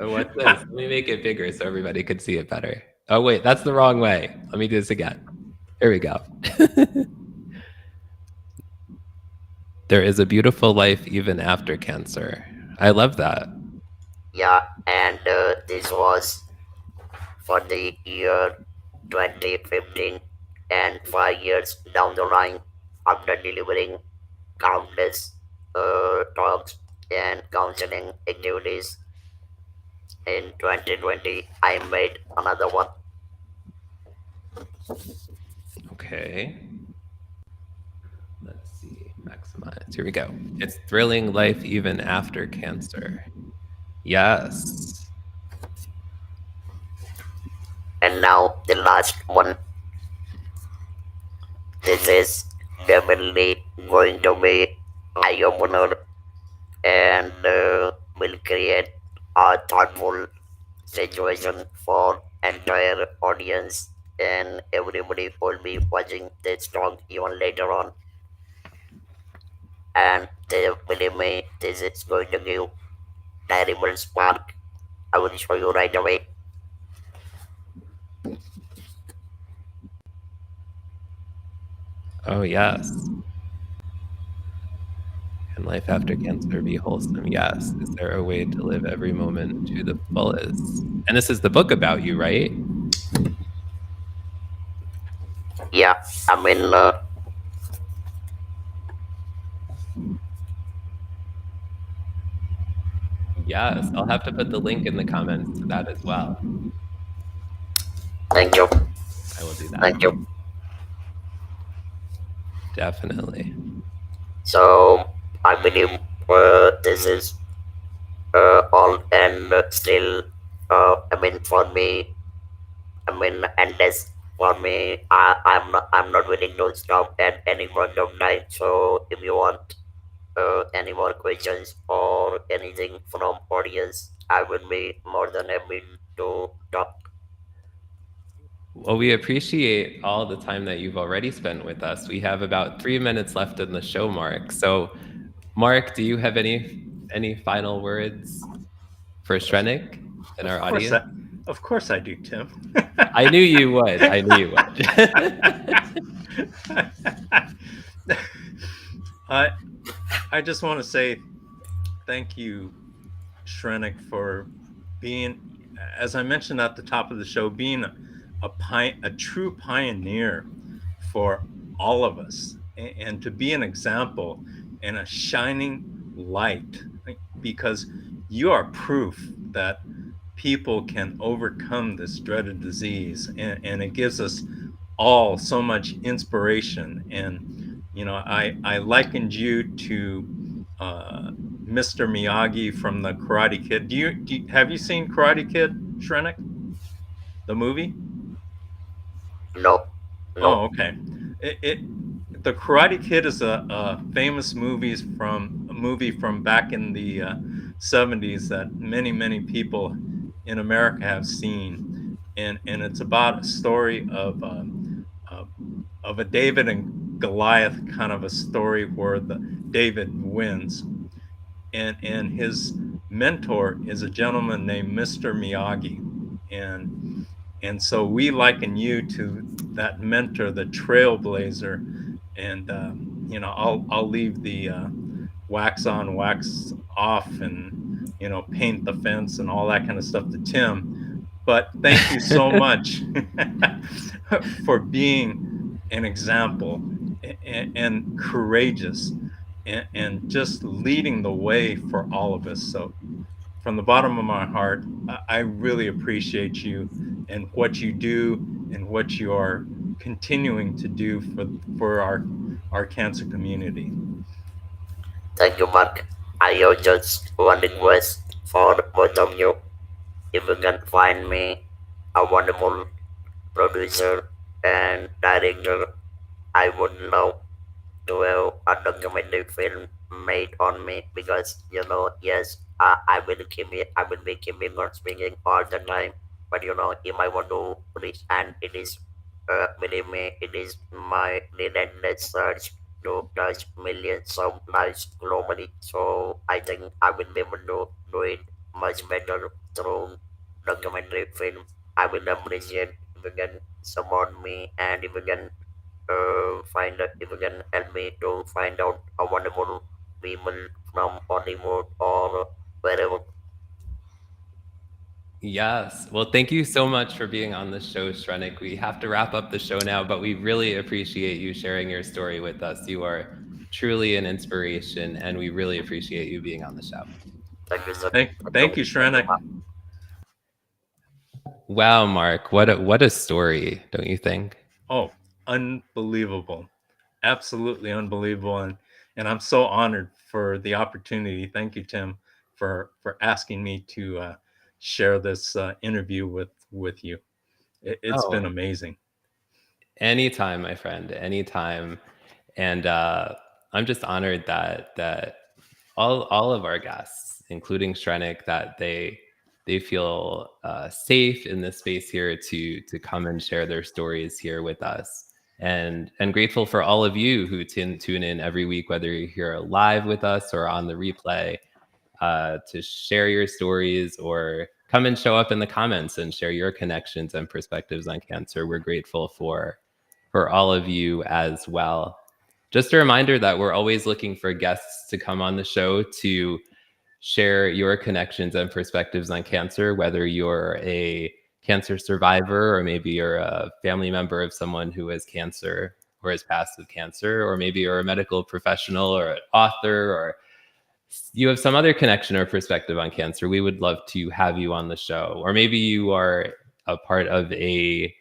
Oh, what's this? Let me make it bigger so everybody could see it better. Oh, wait, that's the wrong way. Let me do this again. Here we go. There is a beautiful life even after cancer. I love that. yeah, and this was for the year 2015, and 5 years down the line, after delivering countless talks and counseling activities, in 2020, I made another one. Okay. Let's see. Maximize. Here we go. It's thrilling life even after cancer. Yes. And now the last one. This is definitely going to be eye opener, and will create a thoughtful situation for entire audience and everybody will be watching this talk even later on. and believe me, this is going to give terrible spark. I will show you right away. Oh, yes. Can life after cancer be wholesome? Yes. Is there a way to live every moment to the fullest? And this is the book about you, right? Yeah, I mean, Yes. I'll have to put the link in the comments to that as well. thank you, I will do that. thank you. Definitely. So I believe this is all and still. I mean, for me, I mean, endless for me. I'm not willing to stop at any point of time. So if you want any more questions or anything from audience, I will be more than happy to talk. Well, we appreciate all the time that you've already spent with us. We have about 3 minutes left in the show, Mark. So, Mark, do you have any final words for Of, Shrenik and of our course, audience? of course I do, Tim. I knew you would. I knew you would. I I just want to say thank you, Shrenik, for being, as I mentioned at the top of the show, being a true pioneer for all of us, and to be an example and a shining light, because you are proof that people can overcome this dreaded disease, and it gives us all so much inspiration. And I likened you to Mr. Miyagi from the Karate Kid. Have you seen Karate Kid, Shrenik, the movie? No, Oh, no, okay. It The Karate Kid is a famous movie from back in the 70s that many people in America have seen, and it's about a story uh, of a David and Goliath kind of a story where the David wins, and his mentor is a gentleman named Mr. Miyagi, and so we liken you to that mentor, the trailblazer, and I'll leave the wax on, wax off, and paint the fence and all that kind of stuff to Tim. But thank you so much for being an example, and courageous, and just leading the way for all of us. So from the bottom of my heart, I really appreciate you and what you do and what you are continuing to do for our cancer community. thank you, Mark. I have just one request for both of you. If you can find me a wonderful producer and director, I would love to have a documentary film made on me, because yes, I will be keeping on speaking all the time, but if I want to reach, and it is believe me, it is my relentless search to touch millions of lives globally. So I think I will be able to do it much better through documentary film. I will appreciate if you can support me, and if you can if you can help me to find out a wonderful people from Hollywood or wherever. Yes. Well, thank you so much for being on the show, Shrenik. We have to wrap up the show now, but we really appreciate you sharing your story with us. You are truly an inspiration, and we really appreciate you being on the show. Thank you, sir. Thank you, Thank you, Shrenik. Mark. Wow, Mark, what a story, don't you think? Oh, unbelievable. Absolutely unbelievable. And I'm so honored for the opportunity. Thank you, Tim, for asking me to share this interview with you. It's Oh, been amazing. anytime, my friend, anytime. And I'm just honored that all of our guests, including Shrenik, that they feel safe in this space here to come and share their stories here with us. and grateful for all of you who tune in every week, whether you're here live with us or on the replay, to share your stories or come and show up in the comments and share your connections and perspectives on cancer. We're grateful for all of you as well. Just a reminder that we're always looking for guests to come on the show to share your connections and perspectives on cancer, whether you're a cancer survivor or maybe you're a family member of someone who has cancer or has passed with cancer, or maybe you're a medical professional or an author, or you have some other connection or perspective on cancer. We would love to have you on the show. Or maybe you are a part of a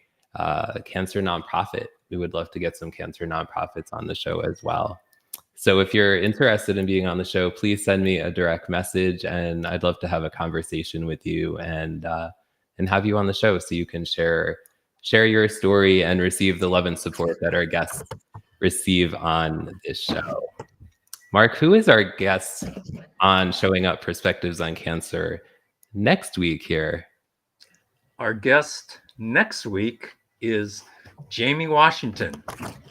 cancer nonprofit. We would love to get some cancer nonprofits on the show as well. So if you're interested in being on the show, please send me a direct message, and I'd love to have a conversation with you and have you on the show so you can share your story and receive the love and support that our guests receive on this show. Mark, who is our guest on Showing Up Perspectives on Cancer next week here? Our guest next week is Jamie Washington.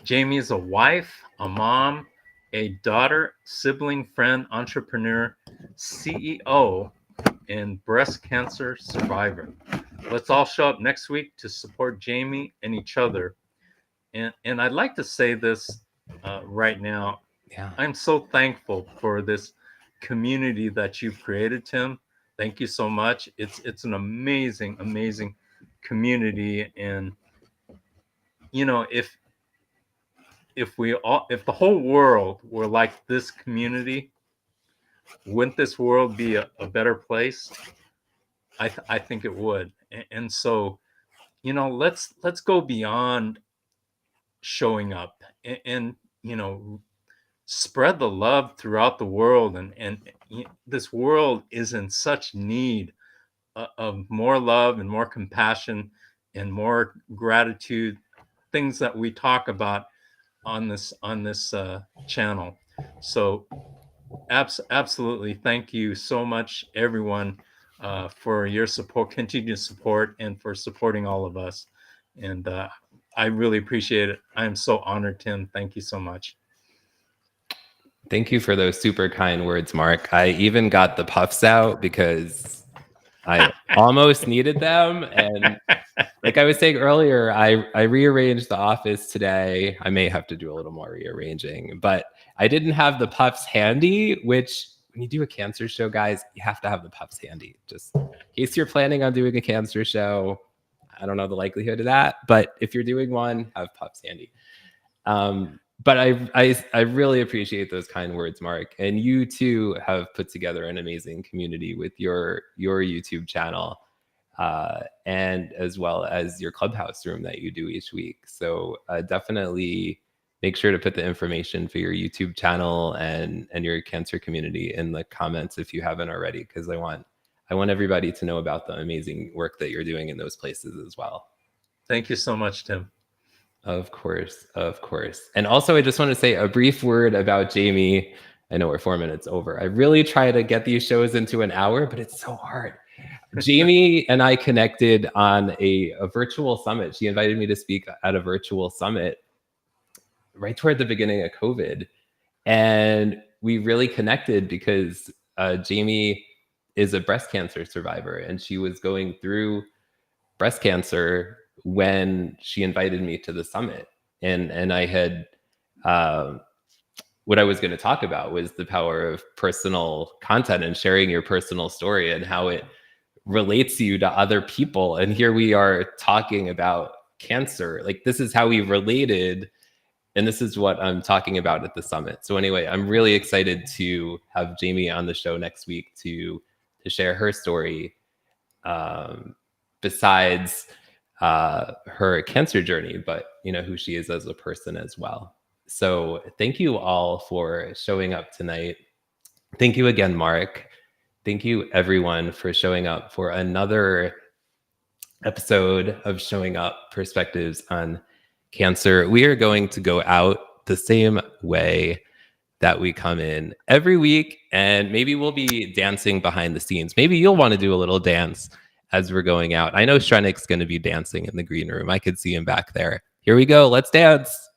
Jamie is a wife, a mom, a daughter, sibling, friend, entrepreneur, CEO, and breast cancer survivor. Let's all show up next week to support Jamie and each other. And I'd like to say this right now. Yeah. I'm so thankful for this community that you've created, Tim. Thank you so much. It's an amazing, amazing community. And you know, if the whole world were like this community, wouldn't this world be a better place? I think it would. And so, you know, let's go beyond showing up and you know, spread the love throughout the world. And this world is in such need of more love and more compassion and more gratitude, things that we talk about on this channel. So absolutely, thank you so much, everyone, for your support, continued support, and for supporting all of us. And I really appreciate it. I am so honored, Tim. Thank you so much. Thank you for those super kind words, Mark. I even got the puffs out because I almost needed them. And like I was saying earlier, I rearranged the office today. I may have to do a little more rearranging, but I didn't have the puffs handy, which when you do a cancer show, guys, you have to have the puffs handy. Just in case you're planning on doing a cancer show. I don't know the likelihood of that, but if you're doing one, have puffs handy. But I really appreciate those kind words, Mark. And you too have put together an amazing community with your YouTube channel, and as well as your clubhouse room that you do each week. So definitely make sure to put the information for your YouTube channel and your cancer community in the comments if you haven't already, because I want everybody to know about the amazing work that you're doing in those places as well. Thank you so much, Tim. Of course. And also, I just want to say a brief word about Jamie. I know we're 4 minutes over. I really try to get these shows into an hour, but it's so hard. Jamie and I connected on a virtual summit. She invited me to speak at a virtual summit right toward the beginning of COVID. And we really connected because Jamie is a breast cancer survivor, and she was going through breast cancer when she invited me to the summit. And I had, what I was going to talk about was the power of personal content and sharing your personal story and how it relates you to other people. And here we are talking about cancer. Like, this is how we related. And this is what I'm talking about at the summit. So anyway, I'm really excited to have Jamie on the show next week to share her story, besides her cancer journey, but you know, who she is as a person as well. So thank you all for showing up tonight. Thank you again, Mark. Thank you everyone for showing up for another episode of Showing Up Perspectives on Cancer. We are going to go out the same way that we come in every week, and maybe we'll be dancing behind the scenes. Maybe you'll want to do a little dance as we're going out. I know Shrenik's going to be dancing in the green room. I could see him back there. Here we go. Let's dance.